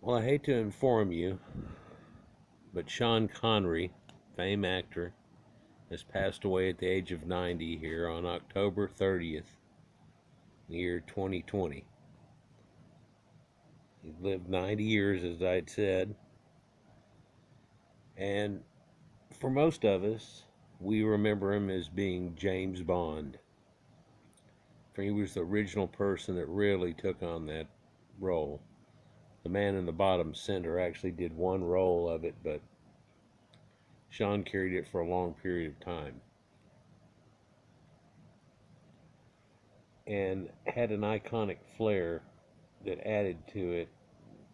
Well, I hate to inform you, but Sean Connery, famed actor, has passed away at the age of 90 here on October 30th, year 2020. He lived 90 years, as I'd said, and for most of us, we remember him as being James Bond. For he was the original person that really took on that role. The man in the bottom center actually did one role of it, but Sean carried it for a long period of time and had an iconic flair that added to it,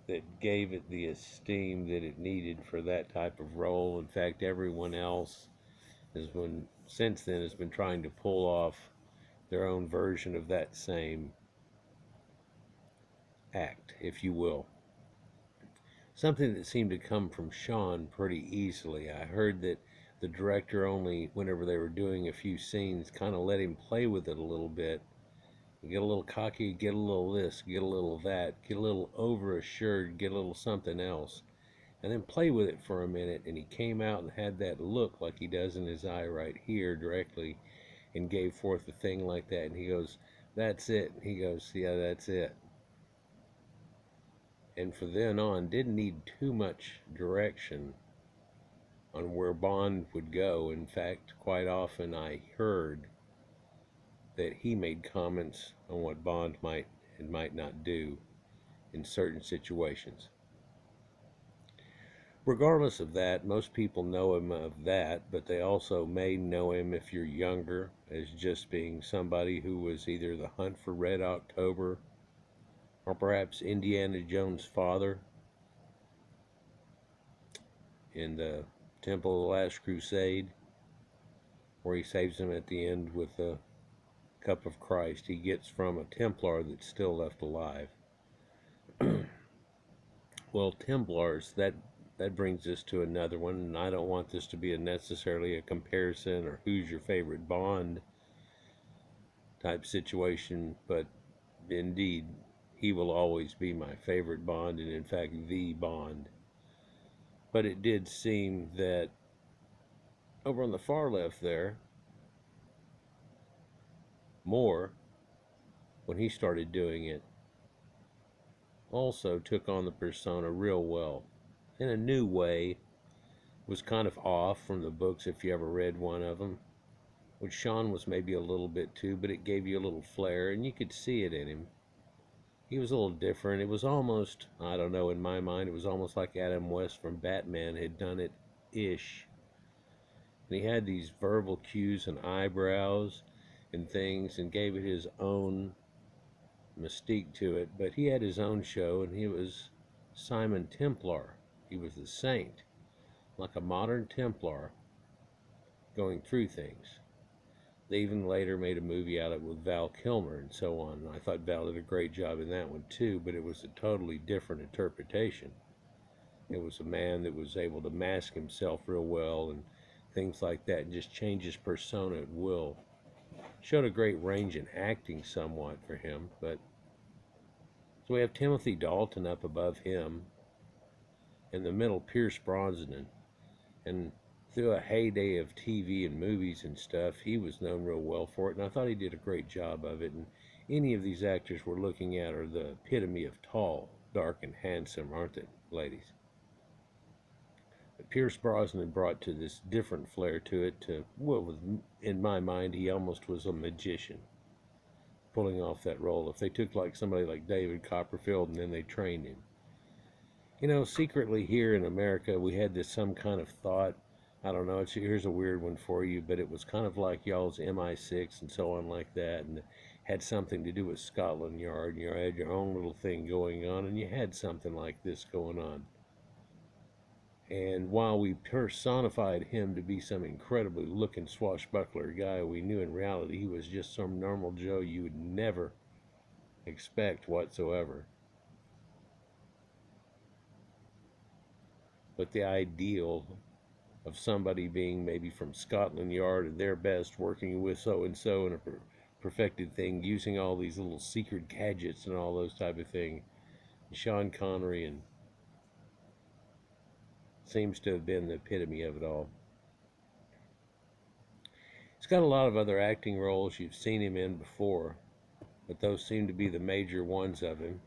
that gave it the esteem that it needed for that type of role. In fact, everyone else since then has been trying to pull off their own version of that same act, if you will. Something that seemed to come from Sean pretty easily. I heard that the director only, whenever they were doing a few scenes, kind of let him play with it a little bit. Get a little cocky, get a little this, get a little that, get a little overassured, get a little something else, and then play with it for a minute. And he came out and had that look like he does in his eye right here directly, and gave forth a thing like that. And he goes, "That's it." And he goes, "Yeah, that's it." And from then on, didn't need too much direction on where Bond would go. In fact, quite often I heard that he made comments on what Bond might and might not do in certain situations. Regardless of that, most people know him of that, but they also may know him, if you're younger, as just being somebody who was either the Hunt for Red October or perhaps Indiana Jones' father in the Temple of the Last Crusade, where he saves him at the end with the cup of Christ he gets from a Templar that's still left alive. Well, Templars, that brings us to another one, and I don't want this to be necessarily a comparison or who's your favorite Bond type situation, but indeed, he will always be my favorite Bond, and in fact, the Bond. But it did seem that over on the far left there, Moore, when he started doing it, also took on the persona real well in a new way. Was kind of off from the books if you ever read one of them, which Sean was maybe a little bit too, but it gave you a little flair and you could see it in him. He was a little different. It was almost, I don't know, in my mind it was almost like Adam West from Batman had done it ish. And he had these verbal cues and eyebrows and things and gave it his own mystique to it, but he had his own show, and he was Simon Templar. He was the saint, like a modern Templar, going through things. They even later made a movie out of it with Val Kilmer and so on. And I thought Val did a great job in that one too, but it was a totally different interpretation. It was a man that was able to mask himself real well and things like that, and just change his persona at will. Showed a great range in acting somewhat for him, but so we have Timothy Dalton up above him. In the middle, Pierce Brosnan. And through a heyday of TV and movies and stuff, he was known real well for it, and I thought he did a great job of it. And any of these actors we're looking at are the epitome of tall, dark, and handsome, aren't they, ladies? But Pierce Brosnan brought to this different flair to it, to what was, in my mind, he almost was a magician pulling off that role. If they took like somebody like David Copperfield and then they trained him. You know, secretly here in America, we had this some kind of thought. I don't know, here's a weird one for you, but it was kind of like y'all's MI6 and so on like that, and had something to do with Scotland Yard, and you had your own little thing going on, and you had something like this going on. And while we personified him to be some incredibly looking swashbuckler guy, we knew in reality he was just some normal Joe you would never expect whatsoever. But the ideal of somebody being maybe from Scotland Yard at their best, working with so and so in a perfected thing, using all these little secret gadgets and all those type of thing. Sean Connery and Seems to have been the epitome of it all. He's got a lot of other acting roles you've seen him in before, but those seem to be the major ones of him.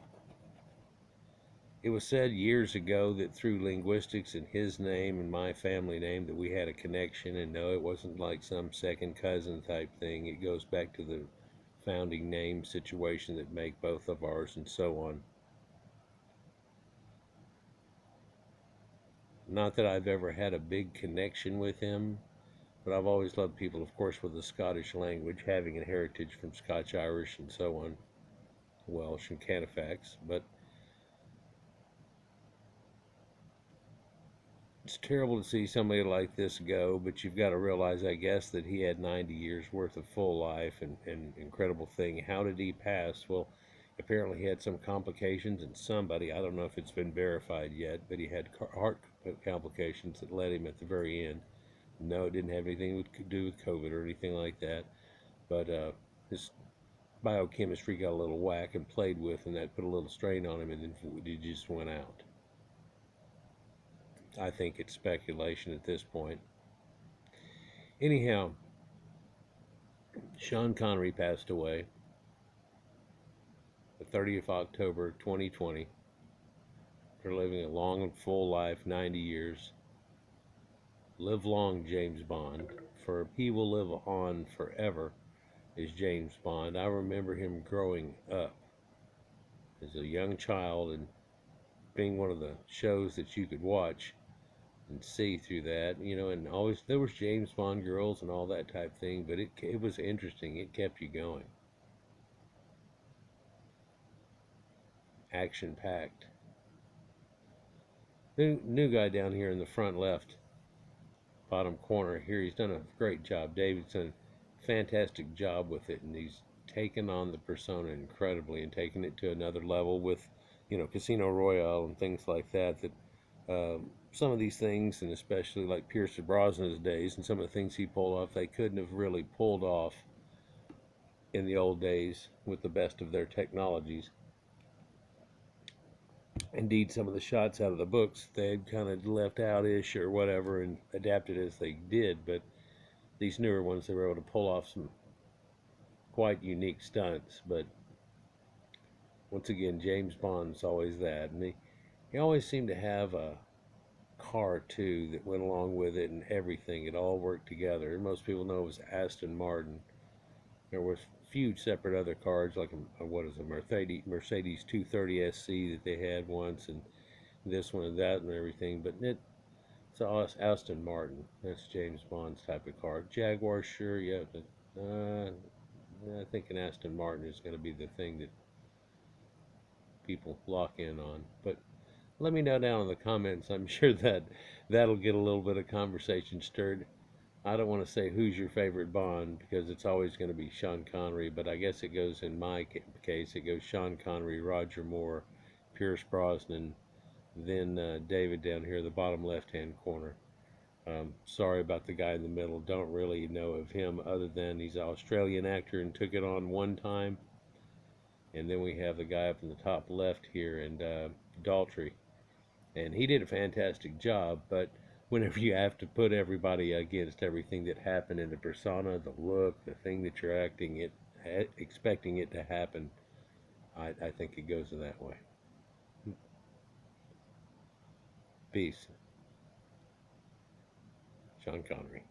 It was said years ago that through linguistics and his name and my family name that we had a connection, and no, it wasn't like some second cousin type thing. It goes back to the founding name situation that make both of ours and so on. Not that I've ever had a big connection with him, but I've always loved people, of course, with the Scottish language, having a heritage from Scotch Irish and so on, Welsh and Canifax. But it's terrible to see somebody like this go, but you've got to realize, I guess, that he had 90 years worth of full life and incredible thing. How did he pass? Well, apparently he had some complications, and somebody, I don't know if it's been verified yet, but he had heart complications that led him at the very end. No, it didn't have anything to do with COVID or anything like that, but his biochemistry got a little whack and played with, and that put a little strain on him, and then he just went out. I think it's speculation at this point. Anyhow, Sean Connery passed away the 30th of October 2020 for living a long and full life, 90 years. Live long, James Bond, for he will live on forever as James Bond. I remember him growing up as a young child and being one of the shows that you could watch and see through that, and always there was James Bond girls and all that type thing, but it was interesting. It kept you going. Action packed. New guy down here in the front left bottom corner here. He's done a great job. David's done a fantastic job with it, and he's taken on the persona incredibly and taken it to another level with, Casino Royale and things like that. Some of these things, and especially like Pierce Brosnan's days, and some of the things he pulled off, they couldn't have really pulled off in the old days with the best of their technologies. Indeed, some of the shots out of the books they had kind of left out-ish or whatever and adapted as they did, but these newer ones they were able to pull off some quite unique stunts. But once again, James Bond's always that, and he always seemed to have a car too that went along with it, and everything, it all worked together. And most people know it was Aston Martin. There was a few separate other cars, like a Mercedes 230 SC that they had once, and this one and that and everything. But it's Aston Martin. That's James Bond's type of car. Jaguar, sure, yeah, but I think an Aston Martin is going to be the thing that people lock in on. But let me know down in the comments. I'm sure that'll get a little bit of conversation stirred. I don't want to say who's your favorite Bond because it's always going to be Sean Connery, but I guess it goes, in my case, it goes Sean Connery, Roger Moore, Pierce Brosnan, then David down here, the bottom left-hand corner. Sorry about the guy in the middle. Don't really know of him other than he's an Australian actor and took it on one time. And then we have the guy up in the top left here, and Daltrey. And he did a fantastic job, but whenever you have to put everybody against everything that happened in the persona, the look, the thing that you're expecting it to happen, I think it goes in that way. Peace. Sean Connery.